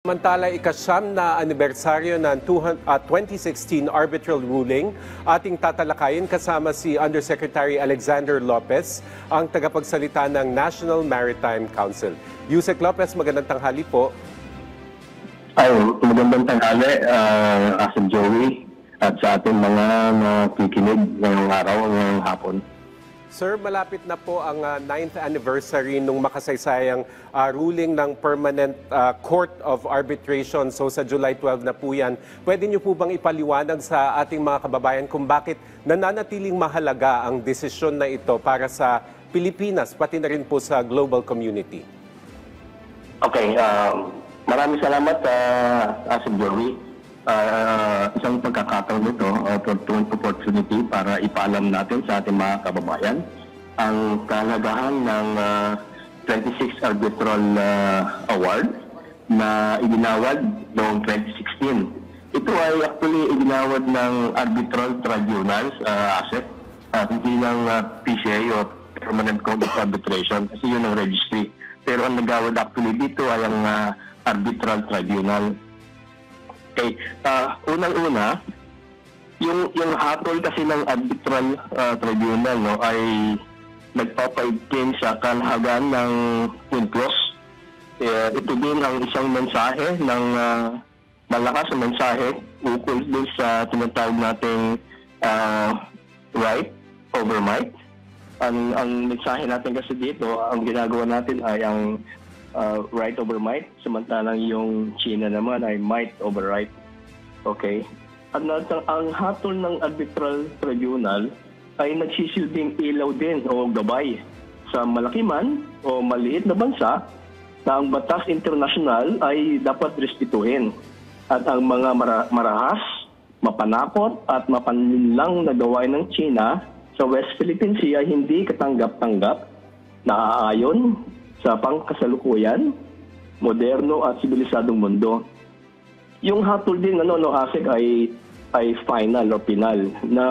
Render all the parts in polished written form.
Samantala, ikasyam na anibersaryo ng 2016 arbitral ruling, ating tatalakayin kasama si Undersecretary Alexander Lopez, ang tagapagsalita ng National Maritime Council. Yusek Lopez, magandang tanghali po. Ay, magandang tanghali, Asad Joey, at sa ating mga nakikinig ngayong araw, ngayong hapon. Sir, malapit na po ang 9th anniversary nung makasaysayang ruling ng Permanent Court of Arbitration. So sa July 12 na po yan. Pwede niyo po bang ipaliwanag sa ating mga kababayan kung bakit nananatiling mahalaga ang desisyon na ito para sa Pilipinas, pati na rin po sa global community? Okay, maraming salamat, Asad Joey. Isang pagkakataon nito, opportunity para ipaalam natin sa ating mga kababayan ang kahalagahan ng 26 Arbitral Award na iginawad noong 2016. Ito ay actually iginawad ng Arbitral Tribunals, hindi ng PCA o Permanent Court of Arbitration, kasi yun ang registry. Pero ang nagawad actually dito ay ang Arbitral Tribunal. Okay, unang-una, yung hatol kasi ng Arbitral Tribunal ay nagpapaigting sa kahalagahan ng UNCLOS. Ito din ang isang mensahe ng malakas na mensahe ukol din sa tinatawag nating right over might. Ang mensahe natin kasi dito, ang ginagawa natin ay ang right over might, samantalang yung China naman ay might over right. Okay? At ang hatol ng Arbitral Tribunal ay nagsisilbing ilaw din o gabay sa malaki man o maliit na bansa na ang batas internasyonal ay dapat respetuhin. At ang mga marahas, mapanakot at mapanlinlang na gawain ng China sa West Philippine Sea ay hindi katanggap-tanggap, naaayon sa pangkasalukuyan, moderno at sibilisadong mundo. Yung hatol din Asik ay final o pinal na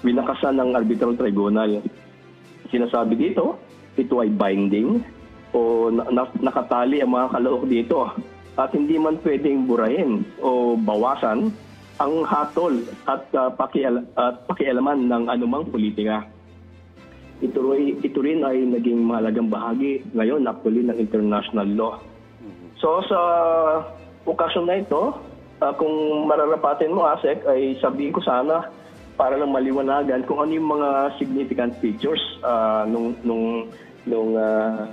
winakasan ng Arbitral Tribunal. Sinasabi dito, ito ay binding o nakatali ang mga kaloob dito at hindi man pwedeng burahin o bawasan ang hatol at pakialaman ng anumang politika. Ito rin ay naging mahalagang bahagi ngayon actually ng international law. So sa okasyon na ito, kung mararapatin mo, Asek, ay sabihin ko sana para lang maliwanagan kung ano yung mga significant features nung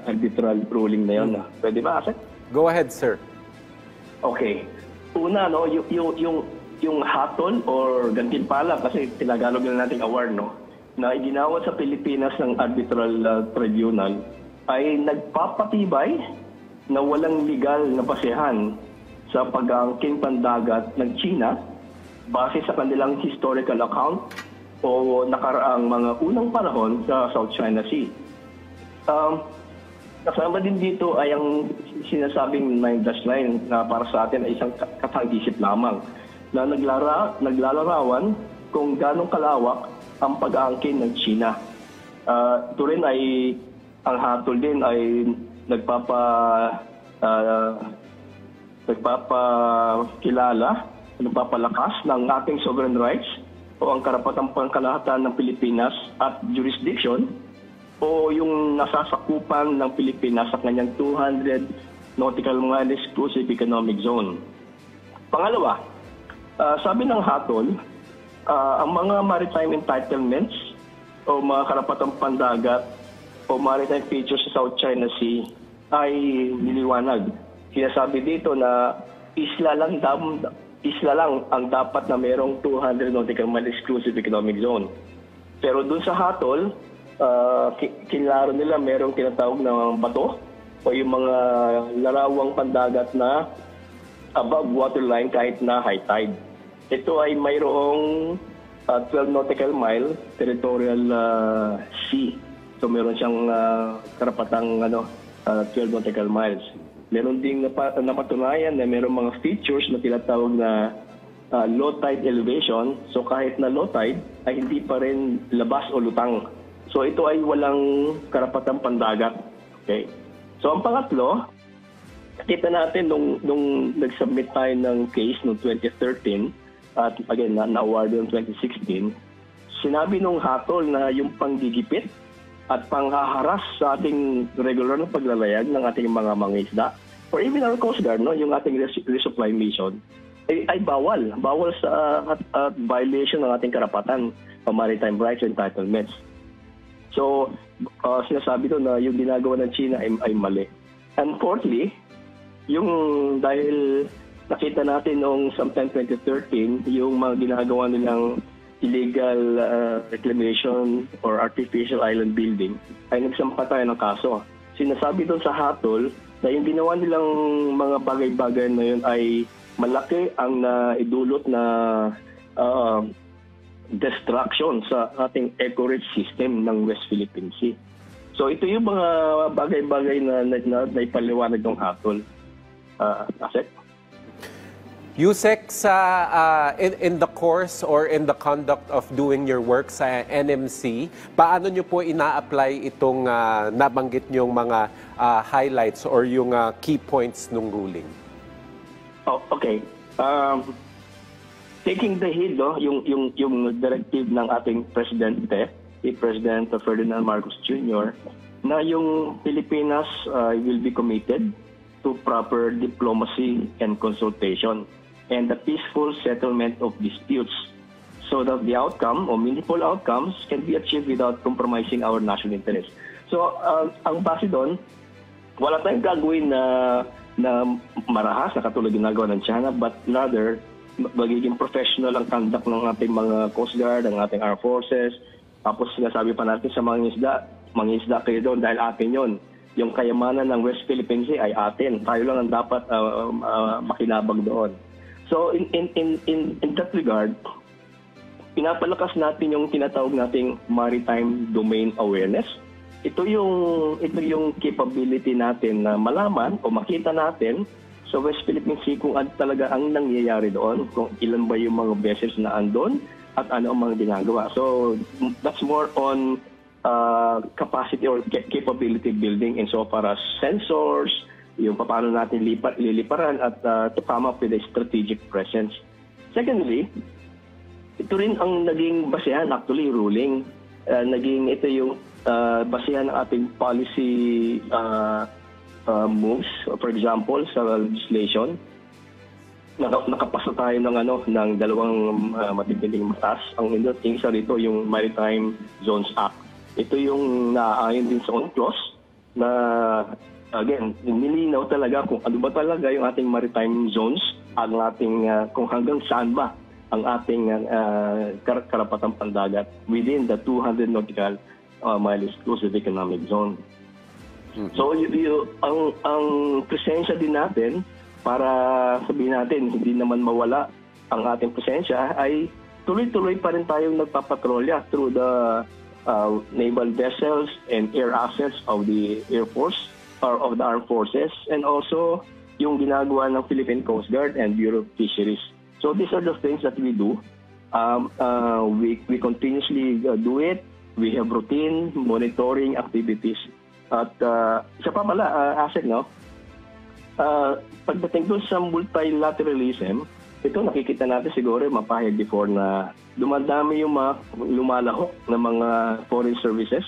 arbitral ruling na yun. Pwede ba, Asek? Go ahead, sir. Okay. Una, yung hatol or gantimpala, kasi tinagalog na natin award, na iginawad sa Pilipinas ng Arbitral Tribunal ay nagpapatibay na walang legal na basehan sa pag-aangking pandagat ng China base sa kanilang historical account o nakaraang mga unang panahon sa South China Sea. Kasama din dito ay ang sinasabing 9-line na para sa atin ay isang katang-isip lamang na naglalarawan kung ganong kalawak ang pag-aangkin ng China. Ito rin ay, ang hatol din ay nagpapalakas ng ating sovereign rights o ang karapatang pangkalahatan ng Pilipinas at jurisdiction o yung nasasakupan ng Pilipinas sa kanyang 200 nautical mile exclusive economic zone. Pangalawa, sabi ng hatol, ang mga maritime entitlements o mga karapatang pandagat o maritime features sa South China Sea ay niliwanag. Sinasabi dito na isla lang ang dapat na merong 200 nautical mile exclusive economic zone. Pero dun sa hatol, kinlaro nila merong tinatawag na bato o yung mga larawang pandagat na above waterline kahit na high tide. Ito ay mayroong 12 nautical mile territorial sea. So meron siyang karapatang 12 nautical miles. Meron ding napatunayan na merong mga features na tinatawag na low tide elevation. So kahit na low tide ay hindi pa rin labas o lutang. So ito ay walang karapatang pandagat. Okay. So ang pangatlo, kita natin nung nag-submit tayo ng case noong 2013 at again na-award noong 2016, sinabi nung hatol na yung panggigipit at panghaharas sa ating regular na paglalayag ng ating mga mangisda or even our Coast Guard, no, yung ating resupply mission, ay bawal sa violation ng ating karapatan o maritime rights and entitlements. So, sinasabi doon na yung ginagawa ng China ay mali. And fourthly, yung dahil nakita natin noong sometime 2013, yung mga ginagawa nilang illegal reclamation or artificial island building, ay nagsampa tayo ng kaso. Sinasabi doon sa hatol na yung ginawa nilang mga bagay-bagay na yun ay malaki ang naidulot na destruction sa ating eco-rich system ng West Philippine Sea. So ito yung mga bagay-bagay na naipaliwanag ng hatol. Asek? Yusek, in the course or in the conduct of doing your work sa NMC, paano nyo po ina-apply itong nabanggit nyong mga highlights or yung key points ng ruling? Oh, okay. Taking the heed, yung directive ng ating Presidente, si President Ferdinand Marcos Jr., na yung Pilipinas will be committed to proper diplomacy and consultation and the peaceful settlement of disputes so that the outcome or meaningful outcomes can be achieved without compromising our national interest. So, ang base doon, wala tayong gagawin na marahas na katulad ginagawa ng China, but rather, magiging professional ang conduct ng ating mga Coast Guard, ang ating Armed Forces. Tapos sinasabi pa natin sa mga isda kayo doon dahil atin yon. Yung kayamanan ng West Philippine Sea ay atin. Tayo lang ang dapat makinabang doon. So in that regard, pinapalakas natin yung tinatawag nating maritime domain awareness. Ito yung capability natin na malaman o makita natin sa West Philippine Sea kung ano talaga ang nangyayari doon, kung ilan ba yung mga vessels na andon at ano ang mga ginagawa. So that's more on capacity or capability building insofar as sensors, yung paano natin liliparan at to come up with a strategic presence. Secondly, ito rin ang naging basehan, actually ruling, ito yung basehan ng ating policy moves. For example, sa legislation, nakapasa tayo ng dalawang matitinding batas. Ang isa rito yung Maritime Zones Act. Ito yung naaayon din sa UNCLOS na again, nilinaw talaga kung ano ba talaga yung ating maritime zones, ang ating kung hanggang saan ba ang ating karapatang pandagat within the 200 nautical mile exclusive economic zone. So ang presensya din natin, para sabihin natin hindi naman mawala ang ating presensya, ay tuloy-tuloy pa rin tayong nagpapatrolya through the naval vessels and air assets of the Air Force or of the Armed Forces, and also yung ginagawa ng Philippine Coast Guard and Bureau of Fisheries. So these are the things that we do. We continuously do it. We have routine monitoring activities. At isa pa pala, Asek, no? Pagdating doon sa multilateralism, ito nakikita natin siguro mapahid before na dumadami yung mga lumalahok na mga foreign services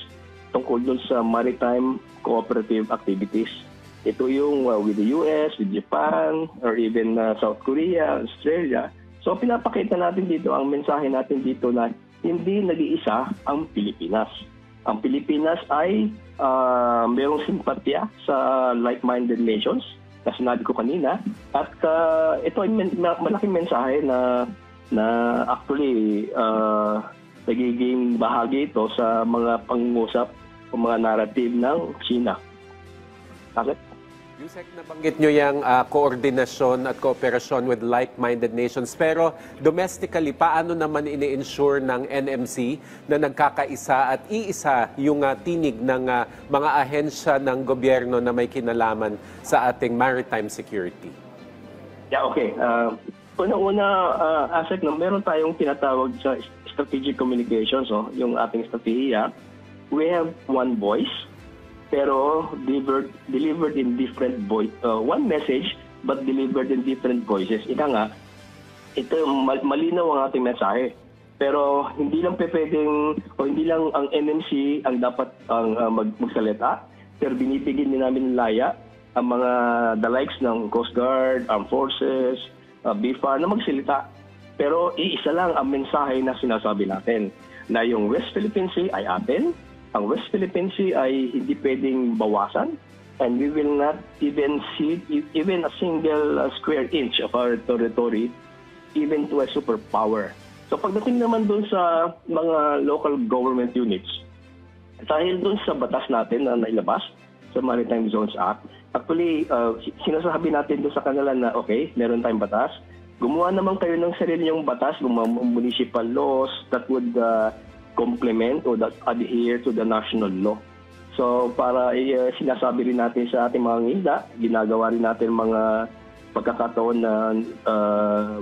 tungkol doon sa maritime cooperative activities. Ito yung with the US, with Japan, or even South Korea, Australia. So pinapakita natin dito, ang mensahe natin dito na hindi nag-iisa ang Pilipinas. Ang Pilipinas ay mayroong simpatya sa like-minded nations, na sinabi ko kanina. At ito ay malaking mensahe na actually nagiging bahagi ito sa mga pangungusap o mga narrative ng China. Bakit? Yusek, nabanggit nyo yung koordinasyon at kooperasyon with like-minded nations. Pero domestically, paano naman ini-ensure ng NMC na nagkakaisa at iisa yung tinig ng mga ahensya ng gobyerno na may kinalaman sa ating maritime security? Yeah, okay. Una-una, Asek, meron tayong tinatawag sa strategic communications, yung ating strategiya. We have one voice. pero delivered in different voice. One message, but delivered in different voices. Ika nga, ito malinaw ang ating mensahe. Pero hindi lang pwedeng, o hindi lang ang NMC ang dapat magsalita, pero binibigyan din namin laya ang mga the likes ng Coast Guard, Armed Forces, BIFAR na magsalita. Pero iisa lang ang mensahe na sinasabi natin, na yung West Philippine Sea ay atin, ang West Philippine Sea ay hindi pwedeng bawasan, and we will not even cede even a single square inch of our territory even to a superpower. So pagdating naman doon sa mga local government units, dahil doon sa batas natin na nailabas sa Maritime Zones Act, actually, sinasabi natin doon sa kanila na okay, meron tayong batas, gumawa naman kayo ng sarili niyong batas, gumawa municipal laws that would complement or that adhere to the national law. So para sinasabi rin natin sa ating mga isda, ginagawa rin natin mga pagkakataon na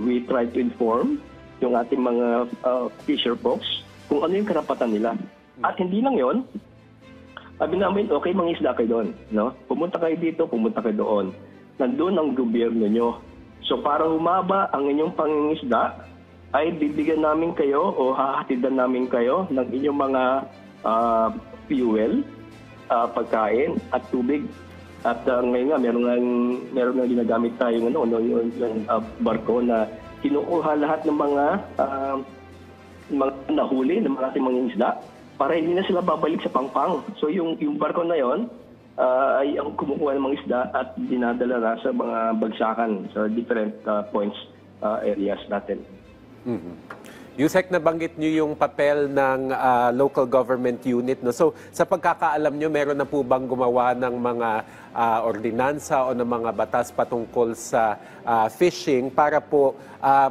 we try to inform yung ating mga fisher folks kung ano yung karapatan nila. At hindi lang yon, sabi namin, okay, mangisda kayo doon. No? Pumunta kayo dito, pumunta kayo doon. Nandun ang gobyerno nyo. So para humaba ang inyong pangingisda, ay bibigyan namin kayo o hahatidan namin kayo ng inyong mga fuel, pagkain at tubig. At ngayon nga, meron nga ginagamit tayo yung barko na kinukuha lahat ng mga nahuli ng mga ating mga isda para hindi na sila babalik sa pangpang. So yung barko na yon ay ang kumukuha ng mga isda at dinadala na sa mga bagsakan sa different points, areas natin. Yusek, nabanggit nyo yung papel ng local government unit. No? So, sa pagkakaalam nyo, meron na po bang gumawa ng mga ordinansa o ng mga batas patungkol sa fishing para po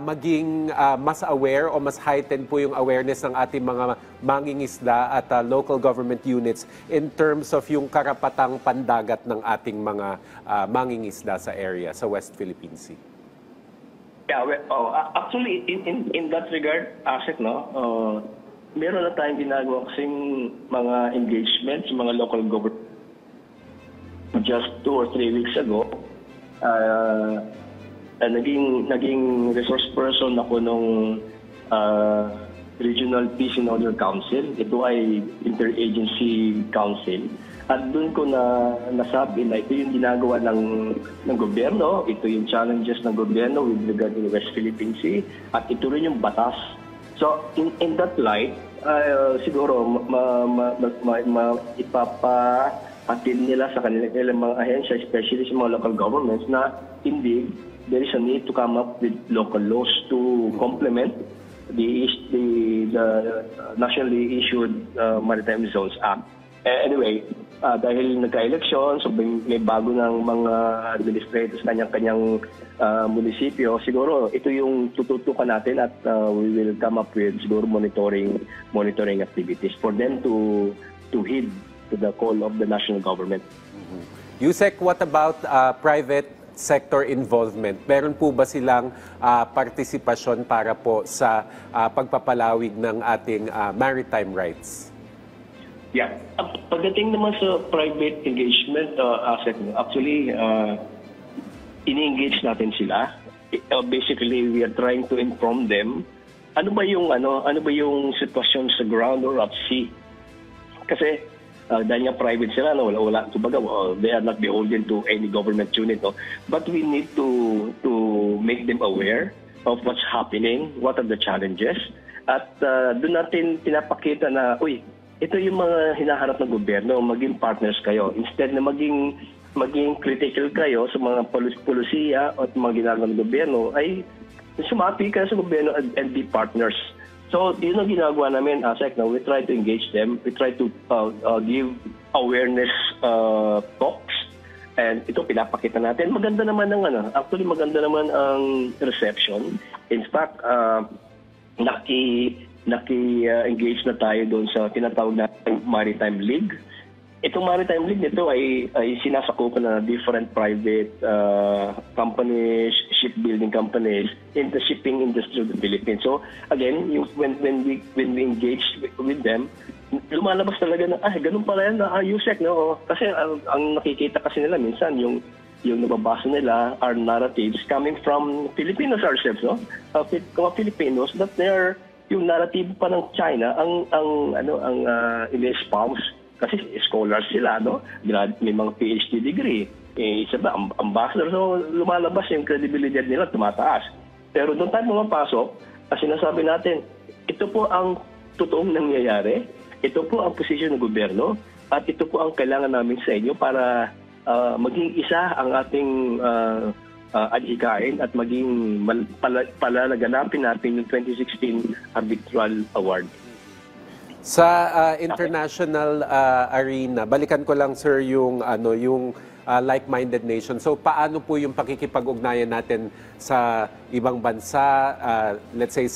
maging mas aware o mas heightened po yung awareness ng ating mga mangingisda at local government units in terms of yung karapatang pandagat ng ating mga mangingisda sa area, sa West Philippine Sea? Yeah, actually, in that regard, Asek, meron na tayong ginagawa kasing mga engagements, mga local government. Just 2 or 3 weeks ago, naging resource person ako nung Regional Peace and Order Council. Ito ay interagency council. At doon ko nasabi na ito yung ginagawa ng gobyerno, ito yung challenges ng gobyerno with regard to the West Philippine Sea, at ito rin yung batas. So, in that light, siguro ipapaatin nila sa kanilang mga ahensya, especially sa mga local governments, na indeed, there is a need to come up with local laws to complement the nationally issued Maritime Zones Act. Anyway, dahil nagka-election, so may bago ng mga administrators kanyang munisipyo, siguro ito yung tututukan natin at we will come up with siguro monitoring activities for them to heed to the call of the national government. Yusek, what about private sector involvement? Meron po ba silang partisipasyon para po sa pagpapalawig ng ating maritime rights? Yeah. Pagdating naman sa private engagement, Asek, actually, ini-engage natin sila. Basically, we are trying to inform them ano ba yung sitwasyon sa ground or at sea. Kasi dahil nga private sila, wala, kumbaga, they are not beholden to any government unit. But we need to make them aware of what's happening, what are the challenges. At doon natin pinapakita na, ito yung mga hinaharap ng gobyerno, maging partners kayo. Instead na maging critical kayo sa mga polisiya at mga ginagawa ng gobyerno, ay sumapi kayo sa gobyerno and be partners. So, yun ang ginagawa namin, Asek, we try to engage them. We try to give awareness talks. And ito, pinapakita natin. Maganda naman actually maganda naman ang reception. In fact, naki-engage na tayo doon sa tinatawag na Maritime League. Itong Maritime League nito ay sinasakupan na different private companies, shipbuilding companies in the shipping industry of the Philippines. So again, when we engage with them, lumalabas talaga na, ganun pala yan, Yusek, no? Kasi ang nakikita kasi nila minsan, yung nababasa nila are narratives coming from Filipinos ourselves, no? Mga Filipinos, that they're yung narrative pa ng China ang in-espouse kasi scholars sila, no? May mga PhD degree. Isa ba, ambassador. So, lumalabas yung credibility nila, tumataas. Pero doon tayo pumapasok, kasi sinasabi natin, ito po ang totoong nangyayari, ito po ang posisyon ng gobyerno, at ito po ang kailangan namin sa inyo para maging isa ang ating adhikain at maging palalaganapin natin yung 2016 Arbitral Award. Sa international arena, balikan ko lang sir yung like-minded nation. So paano po yung pakikipag-ugnayan natin sa ibang bansa, let's say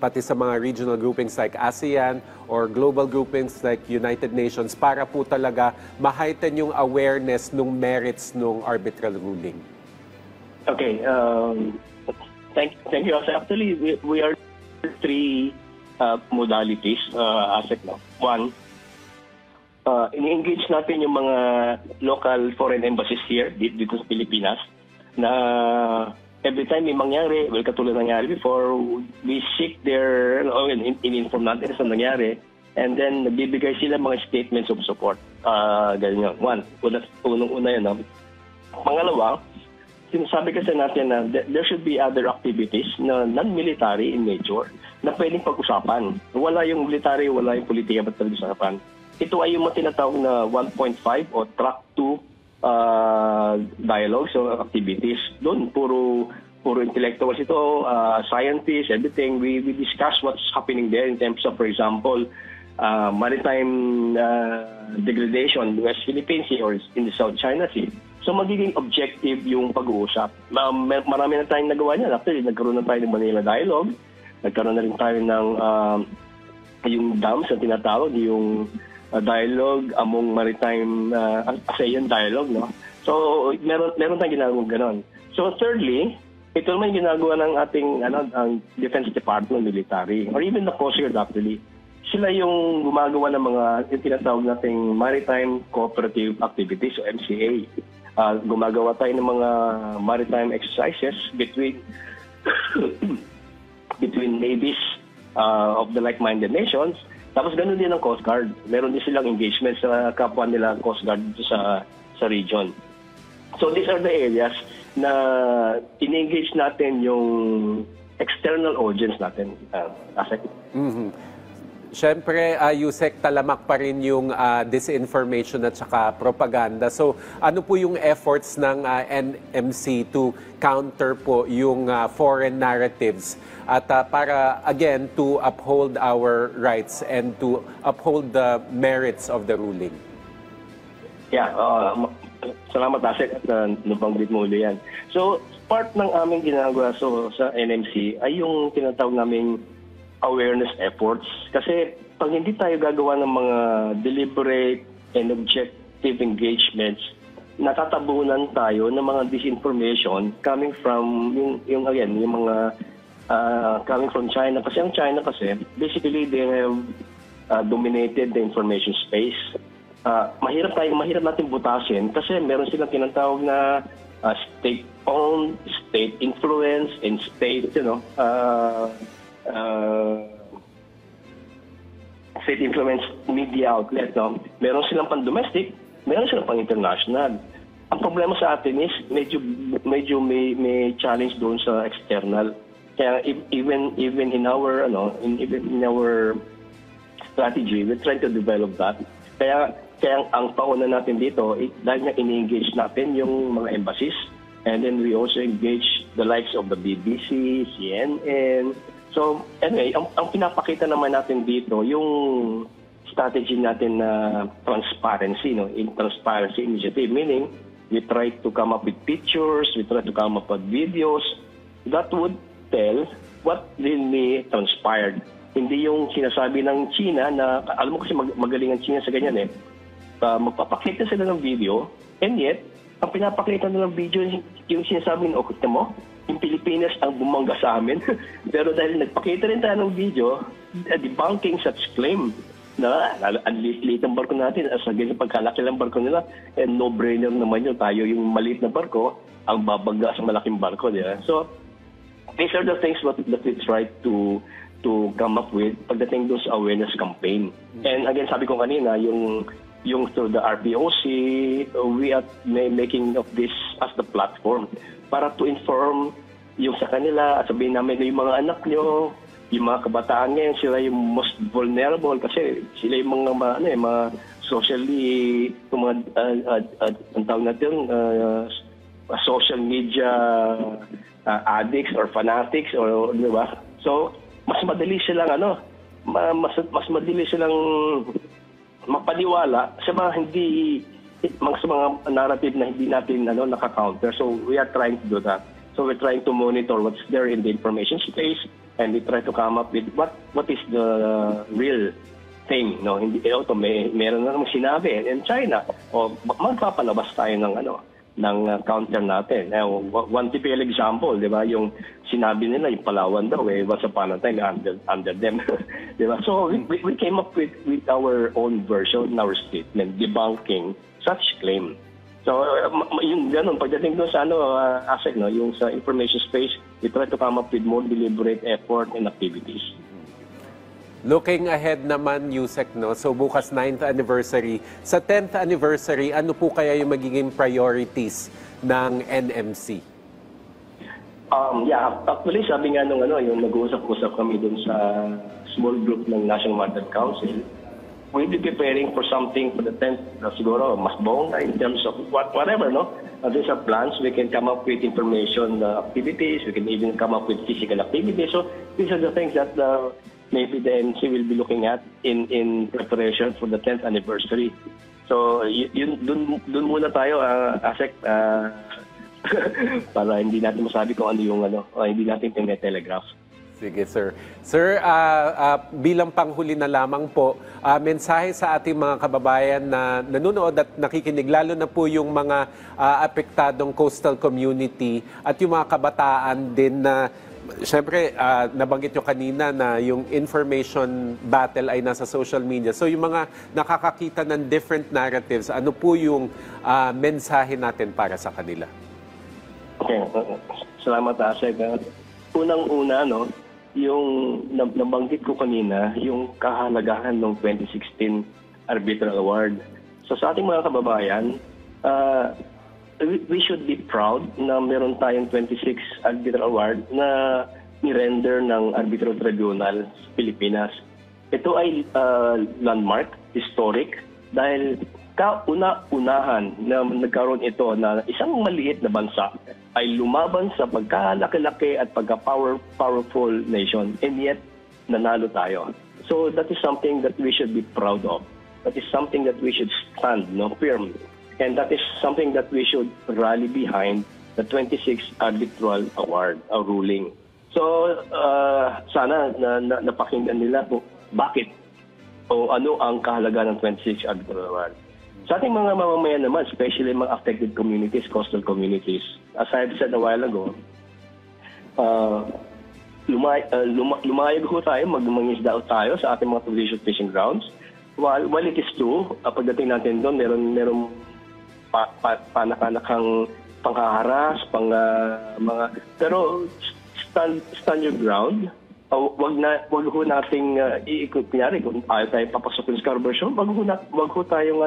pati sa mga regional groupings like ASEAN or global groupings like United Nations para po talaga ma-heighten yung awareness ng merits ng arbitral ruling? Okay, thank you. Actually, we are three modalities, ASEC. No? One, ini-engage natin yung mga local foreign embassies here dito sa Pilipinas na every time may mangyari, well, katulad nangyari before, we seek their, in-inform natin sa nangyari, and then nagbibigay sila mga statements of support. Ganyan yun. One, unang-una yun. No? Pangalawa, sinasabi kasi natin na there should be other activities na non-military in nature na pwedeng pag-usapan. Wala yung military, wala yung politika ba't pag-usapan. Ito ay yung mga tinatawag na 1.5 o track 2 dialogues or activities. Doon, puro intellectuals ito, scientists, everything. We discuss what's happening there in terms of, for example, maritime degradation in the West Philippine Sea or in the South China Sea. So magiging objective yung pag-uusap. Marami na tayong nagawa niyan. Actually, nagkaroon na tayo ng Manila Dialogue. Nagkaroon na rin tayo ng yung dams na tinatawag, yung dialogue among maritime ASEAN dialogue, no? So meron tayong ginagawa ganon. So thirdly, ito naman yung ginagawa ng ating ang Defense Department, military, or even the Coast Guard actually. Sila yung gumagawa ng mga yung tinatawag nating maritime cooperative activities o MCA. Gumagawa tayo ng mga maritime exercises between navies of the like-minded nations. Tapos ganoon din ang Coast Guard. Meron din silang engagement sa kapwa nila Coast Guard sa region. So these are the areas na in-engage natin yung external audience natin. Siyempre, Yusek, talamak pa rin yung disinformation at saka propaganda. So, ano po yung efforts ng NMC to counter po yung foreign narratives at para, again, to uphold our rights and to uphold the merits of the ruling? Yeah, salamat, Asek, at nabanggit mo ulit yan. So, part ng aming ginagawa sa NMC ay yung tinatawag naming awareness efforts. Kasi pag hindi tayo gagawa ng mga deliberate and objective engagements, natatabunan tayo ng mga disinformation coming from yung mga coming from China. Kasi ang China kasi, basically they have dominated the information space. Mahirap natin butasin kasi meron silang tinatawag na state-owned, state-influence, and state, state-influence media outlet. No? Meron silang pang-domestic, meron silang pang-international. Ang problema sa atin is medyo may challenge doon sa external. Kaya even in our in our strategy, we try to develop that. Kaya ang pauna natin dito, dahil nga ini-engage natin yung mga embassies, and then we also engage the likes of the BBC, CNN. So anyway, ang pinapakita naman natin dito, yung strategy natin na transparency, in transparency initiative, meaning we try to come up with pictures, we try to come up with videos that would tell what really transpired. Hindi yung sinasabi ng China na, alam mo kasi magaling ang China sa ganyan magpapakita sila ng video, and yet, ang pinapakita nila ng video, yung sinasabi ng okita mo, yung Pilipinas ang bumangga sa amin. Pero dahil nagpakita rin tayo ng video, debunking such claim. na ang liit ng barko natin, as against pagkalaki ng barko nila, and no-brainer naman yun, tayo yung maliit na barko, ang babaga sa malaking barko, di ba? So, these are the things that we try to come up with pagdating doon sa awareness campaign. And again, sabi ko kanina, yung through the RPOC, we are making of this as the platform para to inform yung sa kanila, at sabihin namin na yung mga anak nyo, yung mga kabataan ngayon, sila yung most vulnerable kasi sila yung mga socially, ang tawag natin, social media addicts or fanatics, or di ba? So, mas madali silang mas madali silang mapaniwala sa mga sa mga narrative na hindi natin naka-counter. So we are trying to do that. So we're trying to monitor what's there in the information space, and we try to come up with what is the real thing, no? Hindi meron na namang sinabi in China, o magpapalabas tayo ng counter natin. One typical example, di ba, yung sinabi nila, yung Palawan daw, once upon a time, under them. Di ba? So, we came up with our own version, our statement, debunking such claim. So, yung ganun, pagdating doon sa ASEC, no, yung sa information space, we try to come up with more deliberate effort and activities. Looking ahead naman, Yusek, no? So bukas 9th anniversary. Sa 10th anniversary, ano po kaya yung magiging priorities ng NMC? Actually, sabi nga yung nag-uusap-usap kami dun sa small group ng National Maritime Council, we'll be preparing for something for the 10th, siguro mas bongga in terms of whatever, no? These are plans. We can come up with information activities. We can even come up with physical activities. So these are the things that maybe the NC will be looking at in preparation for the 10th anniversary. So, dun muna tayo, ASEC, para hindi natin masabi kung ano yung hindi natin tinetelegraph. Sige, sir. Sir, bilang panghuli na lamang po, mensahe sa ating mga kababayan na nanonood at nakikinig, lalo na po yung mga apektadong coastal community at yung mga kabataan din na siyempre, nabanggit nyo kanina na yung information battle ay nasa social media. So yung mga nakakakita ng different narratives, ano po yung mensahe natin para sa kanila? Okay. Salamat, Asek. Unang-una, yung nabanggit ko kanina, yung kahalagahan ng 2016 Arbitral Award. So sa ating mga kababayan, we should be proud na meron tayong 26 Arbitral Award na ni-render ng Arbitral Tribunal sa Pilipinas. Ito ay landmark, historic, dahil kauna-unahan na nagkaroon ito na isang maliit na bansa ay lumaban sa pagkalaki-laki at pagka-powerful nation, and yet nanalo tayo. So that is something that we should be proud of. That is something that we should stand firm. And that is something that we should rally behind, the 26th Arbitral Award, a ruling. So, sana napakinggan nila po bakit o ano ang kahalagaan ng 26th Arbitral Award. Sa ating mga mamamayan naman, especially mga affected communities, coastal communities, as I said a while ago, lumayag ho tayo, mangisda tayo sa ating mga traditional fishing grounds. While it is true, pagdating natin doon, meron panakanakang panghaharas, pero stand your ground. Wag ho nating iikot, kunyari kung ayaw tayo papasokin sa conversion, wag ho tayong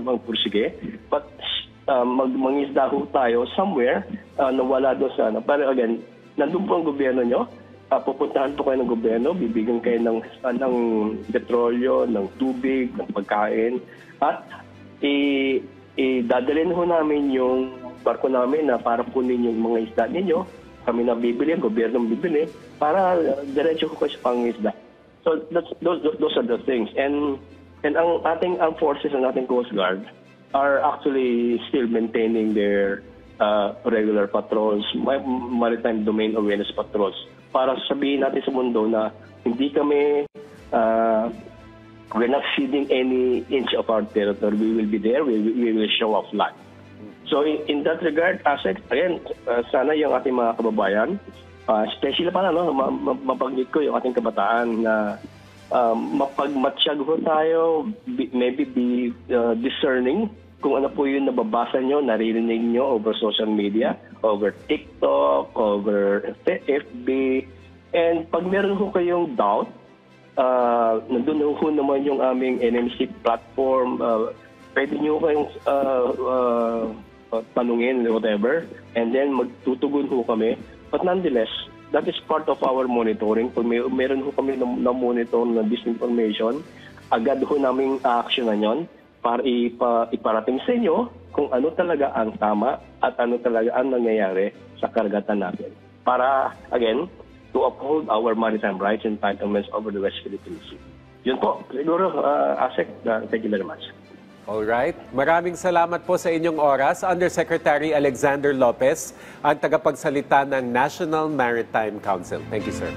magpursige, but mangisda ho tayo somewhere na wala doon sa Pero again, nandun po ang gobyerno nyo, pupuntahan po kayo ng gobyerno, bibigyan kayo ng petrolyo, ng tubig, ng pagkain, at dadalhin ho namin yung barko namin na para punin yung mga isda ninyo. Kami na bibili, ang gobyerno bibili, para diretso ko sa pangisda. So those are the things. And ang ating armed forces and ating Coast Guard are actually still maintaining their regular patrols, maritime domain awareness patrols, para sabihin natin sa mundo na hindi kami we're not ceding any inch of our territory. We will be there. We will show our flag. So in that regard, ASEC, again, sana yung ating mga kababayan, especially mabanggit ko yung ating kabataan na mapagmatsyag ho tayo, maybe be discerning kung ano po yung nababasa nyo, naririnig nyo over social media, over TikTok, over FB. And pag meron ho kayong doubt, nandun ho naman yung aming NMC platform. Pwede nyo kayong tanungin, whatever, and then magtutugon ho kami. But nonetheless, that is part of our monitoring. Kung meron ho kami na-monitor na disinformation, agad ho namin actionan yon para iparating sa inyo kung ano talaga ang tama at ano talaga ang nangyayari sa karagatan natin. Para, again, to uphold our maritime rights and entitlements over the West Philippine Sea. Yun po. Siguro, Asek, thank you very much. Alright. Maraming salamat po sa inyong oras. Undersecretary Alexander Lopez, ang tagapagsalita ng National Maritime Council. Thank you, sir.